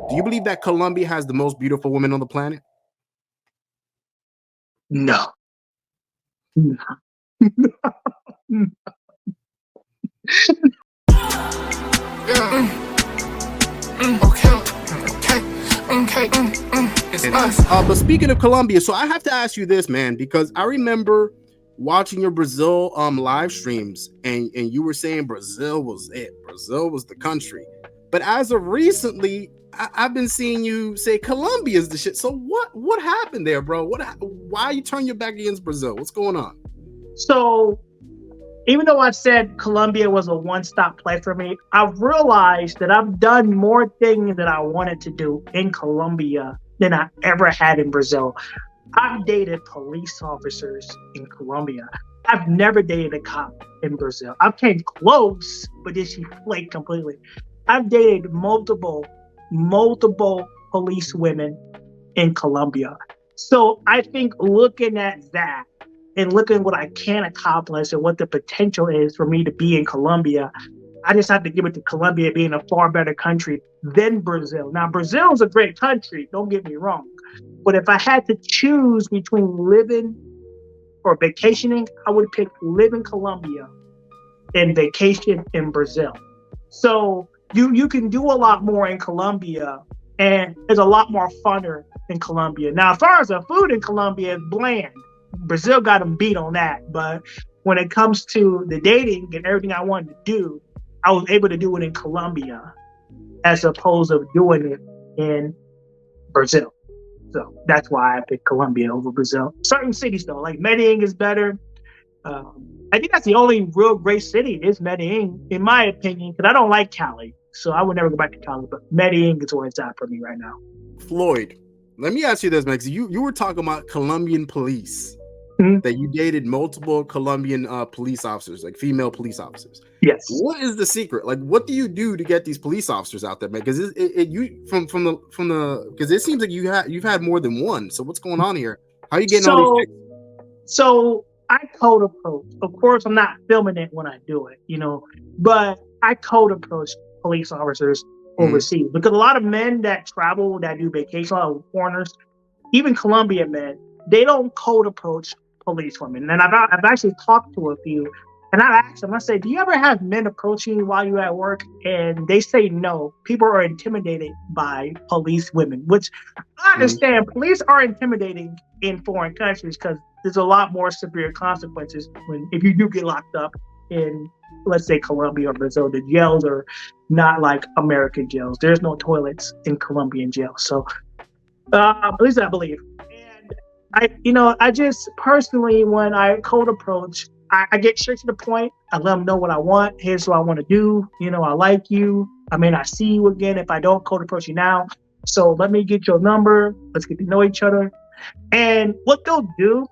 Do you believe that Colombia has the most beautiful women on the planet? No. No. It's us. But speaking of Colombia, so I have to ask you this, man, because I remember watching your Brazil live streams, and you were saying Brazil was it. Brazil was the country. But as of recently, I've been seeing you say Colombia is the shit. So what happened there, bro? Why you turn your back against Brazil? What's going on? So even though I said Colombia was a one-stop play for me, I've realized that I've done more things that I wanted to do in Colombia than I ever had in Brazil. I've dated police officers in Colombia. I've never dated a cop in Brazil. I came close, but then she flaked completely. I've dated multiple police women in Colombia. So I think looking at that and looking at what I can accomplish and what the potential is for me to be in Colombia, I just have to give it to Colombia being a far better country than Brazil. Now, Brazil is a great country, don't get me wrong. But if I had to choose between living or vacationing, I would pick live in Colombia and vacation in Brazil. So you can do a lot more in Colombia, and it's a lot more funner in Colombia. Now, as far as the food in Colombia is bland. Brazil got them beat on that. But when it comes to the dating and everything I wanted to do, I was able to do it in Colombia as opposed to doing it in Brazil. So that's why I picked Colombia over Brazil. Certain cities, though, like Medellin is better. I think that's the only real great city is Medellin, in my opinion, because I don't like Cali. So I would never go back to Cali, but Medellin is where it's at for me right now. Floyd, let me ask you this, Max. You were talking about Colombian police, that you dated multiple Colombian police officers, like female police officers. Yes. What is the secret? Like, what do you do to get these police officers out there, man? Because because it seems like you've had more than one. So what's going on here? How are you getting all these chicks? So I code approach. Of course, I'm not filming it when I do it, but I code approach police officers overseas because a lot of men that travel, that do vacation, a lot of foreigners, even Colombian men, they don't code approach police women. And I've actually talked to a few, and I've asked them, I say, do you ever have men approaching you while you're at work? And they say no. People are intimidated by police women, which I understand. Police are intimidating in foreign countries because there's a lot more severe consequences if you do get locked up in, let's say, Colombia or Brazil. The jails are not like American jails. There's no toilets in Colombian jails. So at least I believe. I just personally, when I code approach, I get straight to the point. I let them know what I want. Here's what I want to do. I like you. I may not see you again if I don't code approach you now. So let me get your number. Let's get to know each other. And what they'll do,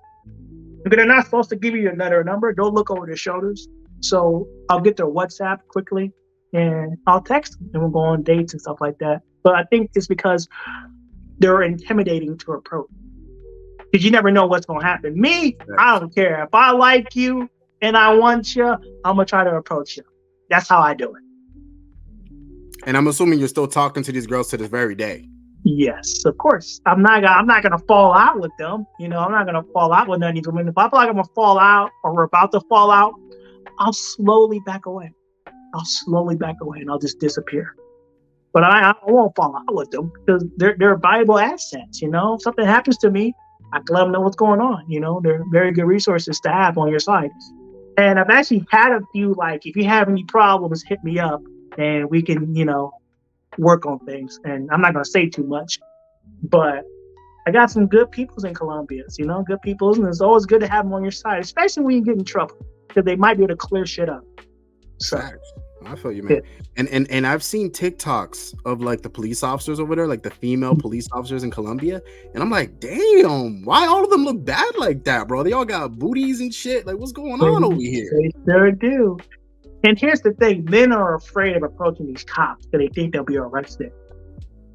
because they're not supposed to give you another number, they'll look over their shoulders. So I'll get their WhatsApp quickly and I'll text them and we'll go on dates and stuff like that. But I think it's because they're intimidating to approach. Because you never know what's going to happen. Me, I don't care. If I like you and I want you, I'm going to try to approach you. That's how I do it. And I'm assuming you're still talking to these girls to this very day. Yes, of course. I'm not going to fall out with them. I'm not going to fall out with none of these women. If I feel like I'm going to fall out or we're about to fall out, I'll slowly back away. And I'll just disappear. But I won't fall out with them because they're valuable assets. If something happens to me, I can let them know what's going on. They're very good resources to have on your side. And I've actually had a few, like, if you have any problems, hit me up and we can, work on things. And I'm not going to say too much, but I got some good peoples in Colombia, good peoples. And it's always good to have them on your side, especially when you get in trouble because they might be able to clear shit up. So. I feel you, man. Yeah. And I've seen TikToks of like the police officers over there, like the female police officers in Colombia, and I'm like, damn, why all of them look bad like that, bro? They all got booties and shit. Like, what's going on over here? They sure do. And here's the thing: men are afraid of approaching these cops because they think they'll be arrested.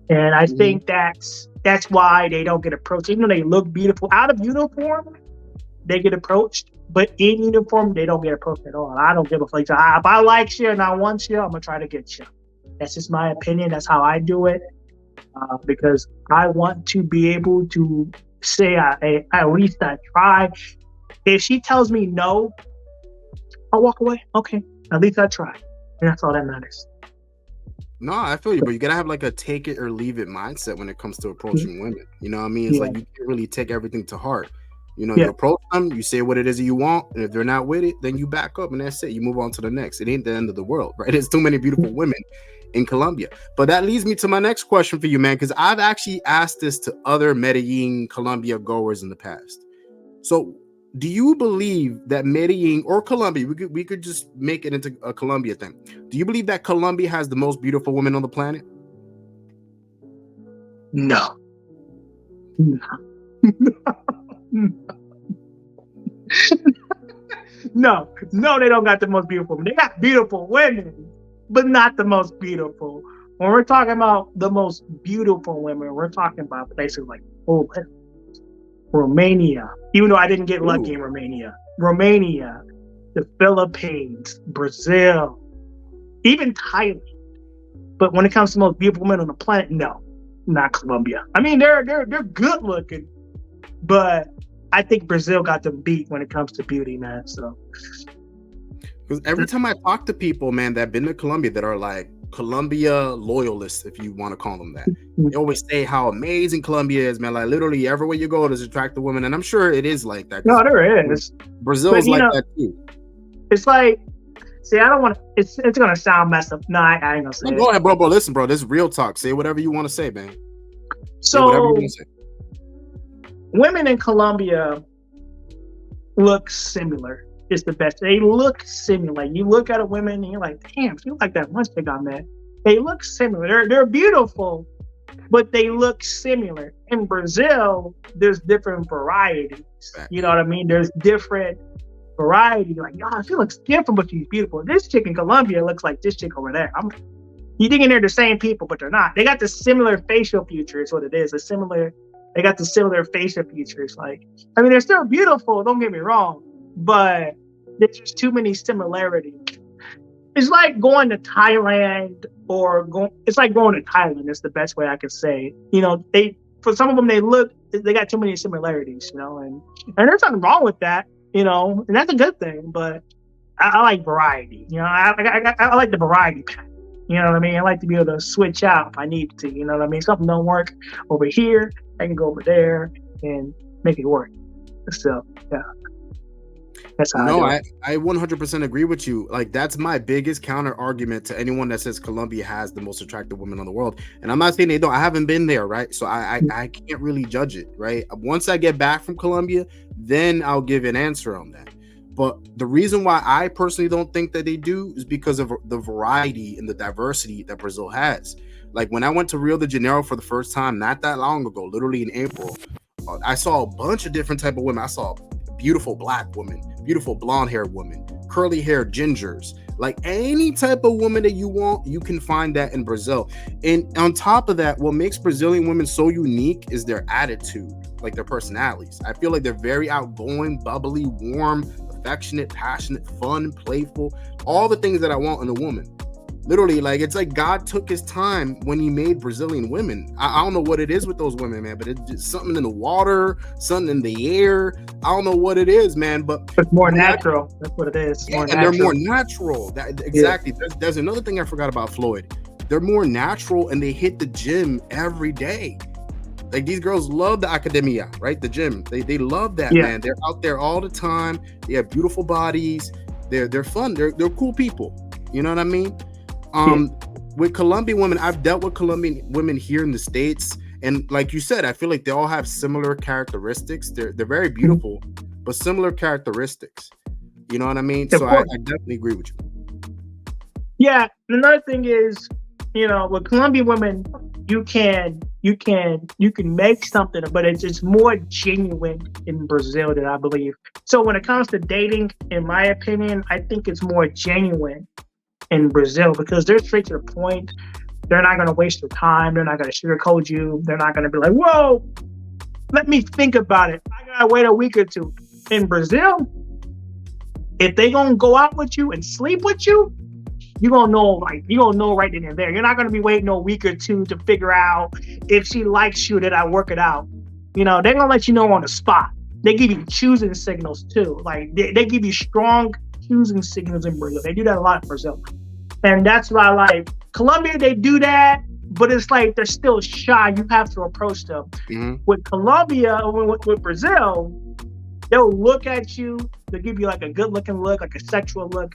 And I think that's why they don't get approached. Even though they look beautiful out of uniform, they get approached. But in uniform, they don't get approached at all. I don't give a fuck. If I like you and I want you, I'm going to try to get you. That's just my opinion. That's how I do it. because I want to be able to say at least I tried. If she tells me no, I'll walk away. Okay, at least I tried, and that's all that matters. No, I feel you, but you gotta have like a take it or leave it mindset when it comes to approaching women. You know what I mean? It's Yeah. like you can't really take everything to heart. You know, Yeah. you approach them, you say what it is that you want, and if they're not with it, then you back up and that's it. You move on to the next. It ain't the end of the world, right? There's too many beautiful women in Colombia. But that leads me to my next question for you, man, because I've actually asked this to other Medellin, Colombia goers in the past. So do you believe that Medellin or Colombia, we could just make it into a Colombia thing. Do you believe that Colombia has the most beautiful women on the planet? No. No, they don't got the most beautiful women. They got beautiful women, but not the most beautiful. When we're talking about the most beautiful women, we're talking about places like Poland, Romania, even though I didn't get lucky in Romania, the Philippines, Brazil, even Thailand. But when it comes to the most beautiful women on the planet, no, not Colombia. I mean, they're good looking, but I think Brazil got them beat when it comes to beauty, man. So, because every time I talk to people, man, that have been to Colombia that are like Colombia loyalists, if you want to call them that, they always say how amazing Colombia is, man. Like literally everywhere you go, there's attractive women, and I'm sure it is like that. No, there is. Brazil's like that too. It's like, see, I don't want to. It's gonna sound messed up. No, I ain't gonna say it. Go ahead, bro. Listen, bro. This is real talk. Say whatever you want to say, man. So, say whatever you want to say. Women in Colombia look similar. It's the best. They look similar. You look at a woman and you're like, damn, she look like that one chick I met. They look similar. They're beautiful, but they look similar. In Brazil, there's different varieties. You know what I mean? There's different variety. Like, oh, she looks different, but she's beautiful. This chick in Colombia looks like this chick over there. You thinking they're the same people, but they're not. They got the similar facial features. What it is, they got the similar facial features. Like, I mean, they're still beautiful. Don't get me wrong, but there's just too many similarities. It's like going to Thailand it's like going to Thailand. That's the best way I could say. You know, for some of them, they got too many similarities, you know, and there's nothing wrong with that, you know, and that's a good thing, but I like variety, you know, I like the variety pack, you know what I mean? I like to be able to switch out if I need to, you know what I mean? Something don't work over here, I can go over there and make it work. So, yeah. That's how I 100% agree with you. Like, that's my biggest counter argument to anyone that says Colombia has the most attractive women in the world. And I'm not saying they don't. I haven't been there, right? So I can't really judge it, right? Once I get back from Colombia, then I'll give an answer on that. But the reason why I personally don't think that they do is because of the variety and the diversity that Brazil has. Like, when I went to Rio de Janeiro for the first time, not that long ago, literally in April, I saw a bunch of different type of women. I saw beautiful black women, beautiful blonde haired women, curly haired gingers, like any type of woman that you want, you can find that in Brazil. And on top of that, what makes Brazilian women so unique is their attitude, like their personalities. I feel like they're very outgoing, bubbly, warm, affectionate, passionate, fun, playful, all the things that I want in a woman. Literally, like, it's like God took his time when he made Brazilian women. I don't know what it is with those women, man, but it's just something in the water, something in the air. I don't know what it is, man, but it's more natural. That's what it is. Yeah, and they're more natural. Exactly. Yeah. There's another thing I forgot about Floyd. They're more natural and they hit the gym every day. Like, these girls love the academia, right? The gym. They love that, man. They're out there all the time. They have beautiful bodies. They're fun. They're cool people. You know what I mean? With Colombian women, I've dealt with Colombian women here in the States, and like you said, I feel like they all have similar characteristics. They're very beautiful, but similar characteristics. You know what I mean? So I definitely agree with you. Yeah. Another thing is, you know, with Colombian women, you can make something, but it's more genuine in Brazil than I believe. So when it comes to dating, in my opinion, I think it's more genuine in Brazil because they're straight to the point. They're not going to waste your time. They're not going to sugarcoat you. They're not going to be like, whoa, let me think about it. I got to wait a week or two. In Brazil, if they going to go out with you and sleep with you, you're gonna know right then and there. You're not gonna be waiting a week or two to figure out if she likes you. Did I work it out? They're gonna let you know on the spot. They give you choosing signals too. Like they give you strong choosing signals in Brazil. They do that a lot in Brazil, and that's why I like Colombia. They do that, but it's like they're still shy. You have to approach them. Mm-hmm. With Colombia, with Brazil, they'll look at you. They'll give you like a good looking look, like a sexual look,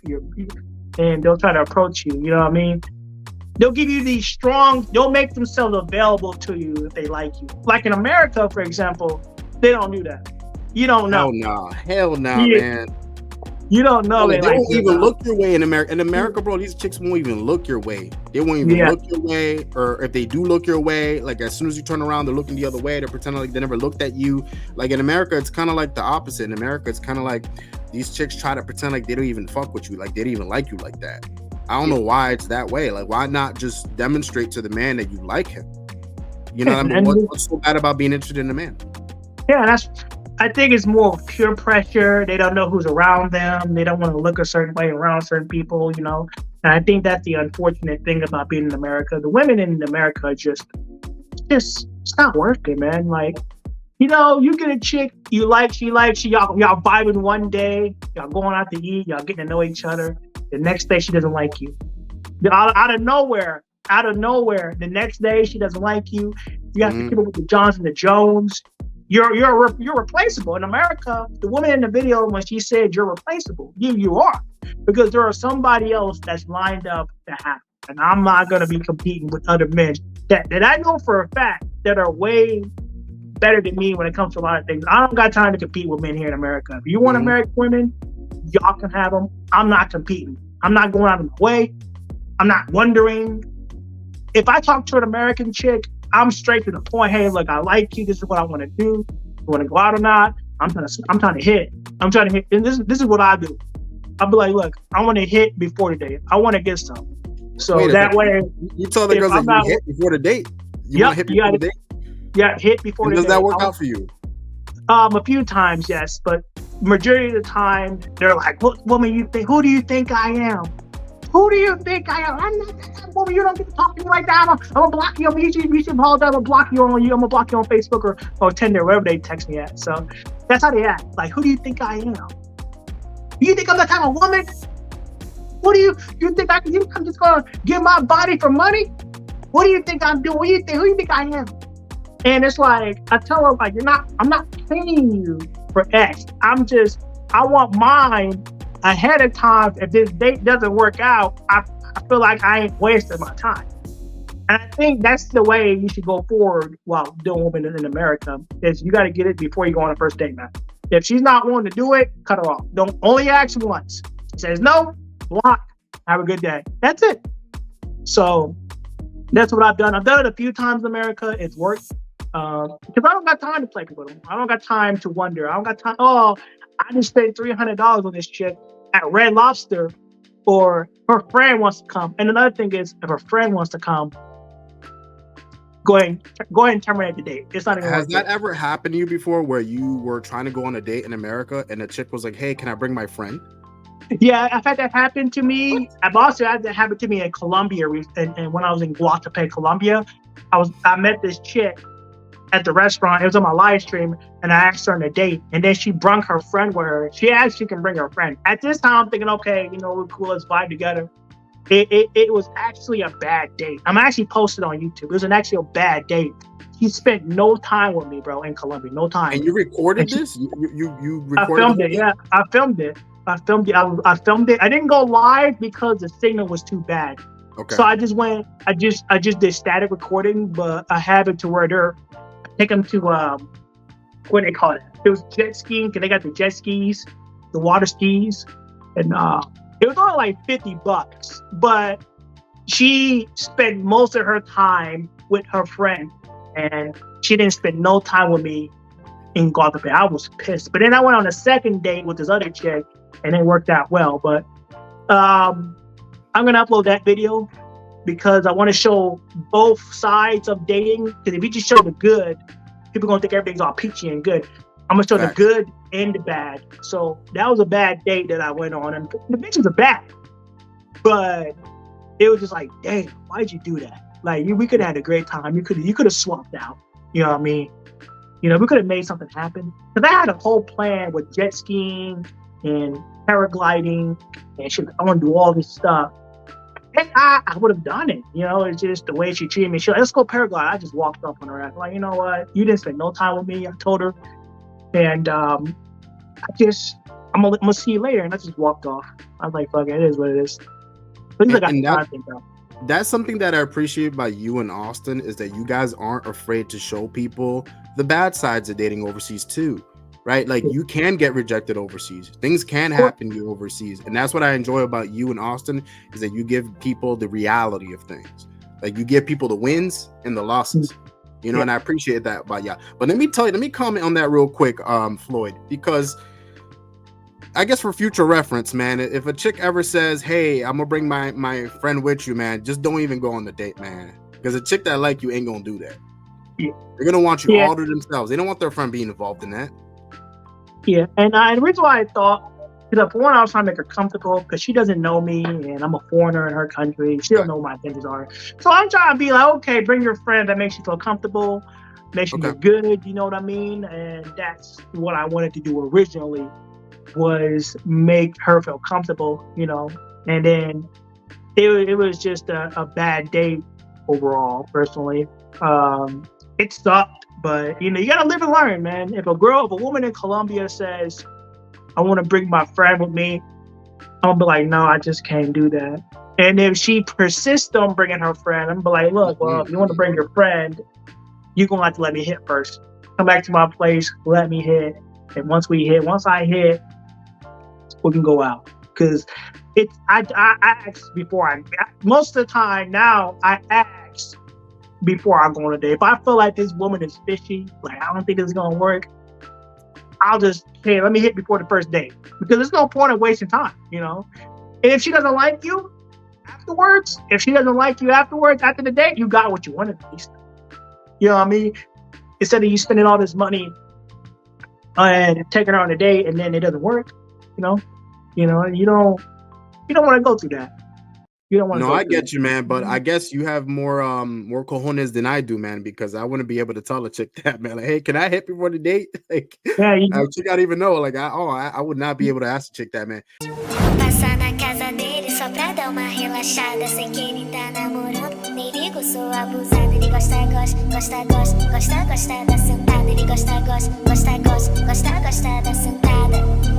and they'll try to approach you. You know what I mean? They'll give you these strong. They'll make themselves available to you if they like you. Like in America, for example, they don't do that. You don't know. Hell no, man. You don't know. They won't even look your way in America. In America, bro, these chicks won't even look your way. They won't even look your way. Or if they do look your way, like as soon as you turn around, they're looking the other way. They're pretending like they never looked at you. Like in America, it's kind of like the opposite. In America, it's kind of like these chicks try to pretend like they don't even fuck with you. Like they don't even like you like that. I don't know why it's that way. Like why not just demonstrate to the man that you like him? You know what I mean? What's so bad about being interested in a man? Yeah, I think it's more pure pressure. They don't know who's around them. They don't want to look a certain way around certain people, And I think that's the unfortunate thing about being in America. The women in America are just it's not working, man. Like, you get a chick you like, she likes you, y'all vibing one day, y'all going out to eat, y'all getting to know each other. The next day she doesn't like you. Out of nowhere, the next day she doesn't like you. You have to keep up with the Johns and the Jones. You're replaceable. In America, the woman in the video, when she said you're replaceable, you are, because there is somebody else that's lined up to happen. And I'm not going to be competing with other men that I know for a fact that are way better than me when it comes to a lot of things. I don't got time to compete with men here in America. If you want American women, y'all can have them. I'm not competing. I'm not going out of my way. I'm not wondering. If I talk to an American chick, I'm straight to the point. Hey, look, I like you. This is what I want to do. You want to go out or not? I'm trying to hit. And this is what I do. I'll be like, look, I want to hit before the date. I want to get some. So that way, you tell the girls that you hit before the date. You want to hit before the date. Yeah, hit before the date. Does that work out for you? A few times, yes, but majority of the time they're like, "What woman you think? Who do you think I am? Who do you think I am? I'm not that woman. You don't get to talk to me like that. I'm gonna block you on YouTube. I'm gonna block you on I'm gonna block you on Facebook or Tinder, wherever they text me at." So that's how they act. Like, who do you think I am? Do you think I'm that kind of woman? What do you think I'm just gonna give my body for money? What do you think I'm doing? Who do you think I am? And it's like, I tell them, like, I'm not paying you for X. I want mine ahead of time. If this date doesn't work out, I feel like I ain't wasting my time. And I think that's the way you should go forward while doing women in America, is you got to get it before you go on a first date, man. If she's not willing to do it, cut her off. Don't only ask once. She says no, block. Have a good day. That's it. So that's what I've done. I've done it a few times in America. It's worked. Because I don't got time to play with them. I don't got time to wonder. I don't got time. Oh, I just spent $300 on this chick at Red Lobster, or her friend wants to come. And another thing is, if her friend wants to come, go ahead and terminate the date. It's not even. Has that ever happened to you before, where you were trying to go on a date in America and the chick was like, "Hey, can I bring my friend?" Yeah, I've had that happen to me. I've also had that happen to me in Colombia, and when I was in Guatapé, Colombia, I met this chick at the restaurant. It was on my live stream, and I asked her on a date, and then she brought her friend with her. She asked if she can bring her friend. At this time, I'm thinking, okay, we're cool, let's vibe together. It was actually a bad date. I'm actually posted on YouTube. It was actually a bad date. She spent no time with me, bro, in Colombia. No time. And you recorded this? You recorded? I filmed it. Yeah, I filmed it. I filmed it. I didn't go live because the signal was too bad. Okay. So I just did static recording, but I have it to where take them to what do they call it? It was jet skiing, because they got the jet skis, the water skis, and it was only like $50. But she spent most of her time with her friend, and she didn't spend no time with me in Guadalupe. I was pissed. But then I went on a second date with this other chick, and it worked out well. But I'm gonna upload that video because I want to show both sides of dating. Because if you just show the good, people are gonna think everything's all peachy and good. I'm gonna show the good and the bad. So that was a bad date that I went on, and the bitches are bad. But it was just like, damn, why'd you do that? Like, we could have had a great time. You could have swapped out. You know what I mean? We could have made something happen. Because I had a whole plan with jet skiing and paragliding and shit. I want to do all this stuff. And I would have done it. It's just the way she treated me. She's like, let's go paraglide. I just walked up on her. I'm like, you know what? You didn't spend no time with me. I told her. And I'm gonna see you later. And I just walked off. I was like, fuck it is what it is. That's something that I appreciate about you and Austin is that you guys aren't afraid to show people the bad sides of dating overseas too, right? Like you can get rejected overseas. Things can happen to you overseas. And that's what I enjoy about you and Austin is that you give people the reality of things. Like you give people the wins and the losses, and I appreciate that about y'all. But let me comment on that real quick, Floyd, because I guess for future reference, man, if a chick ever says, hey, I'm gonna bring my friend with you, man, just don't even go on the date, man. Because a chick that like you ain't gonna do that. Yeah. They're gonna want you all to themselves. They don't want their friend being involved in that. Yeah, and the reason why I thought, because for one, I was trying to make her comfortable because she doesn't know me and I'm a foreigner in her country. She don't know what my intentions are. So I'm trying to be like, okay, bring your friend that makes you feel comfortable, makes you feel good, you know what I mean? And that's what I wanted to do originally, was make her feel comfortable, and then it was just a bad date overall, personally. It sucked, but you gotta live and learn, man. If a woman in Colombia says, I want to bring my friend with me, I'm gonna be like, no, I just can't do that. And if she persists on bringing her friend, I'm gonna be like, look, well, if you want to bring your friend, you're gonna have to let me hit first. Come back to my place, let me hit. And once I hit, we can go out. Because I ask before most of the time now, I ask before I go on a date. If I feel like this woman is fishy, like I don't think this is gonna work, I'll just, hey, let me hit before the first date. Because there's no point in wasting time, And if she doesn't like you after the date, you got what you wanted at least. You know what I mean? Instead of you spending all this money and taking her on a date and then it doesn't work, you don't want to go through that. You don't want to. No, I get you, man, but I guess you have more cojones than I do, man, because I wouldn't be able to tell a chick that, man. Like, hey, can I hit before the date? Like, yeah, she got even know. Like, I would not be able to ask a chick that, man. Passar na casa dele só pra dar uma relaxada. Sei que ele tá namorando, nem ligo, sou abusada. Ele gosta da sentada. Ele gosta da sentada.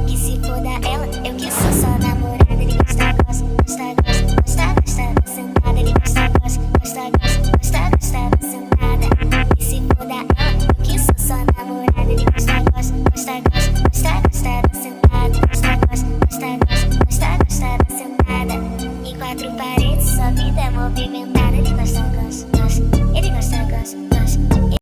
Que se foda ela, eu que sou só namorada. Ele gosta da sentada. Ele gosta da sentada. Que se foda ela, eu que sou só namorada. Ele gosta da sentada. Gosta da sentada. Em quatro paredes, sua vida é movimentada.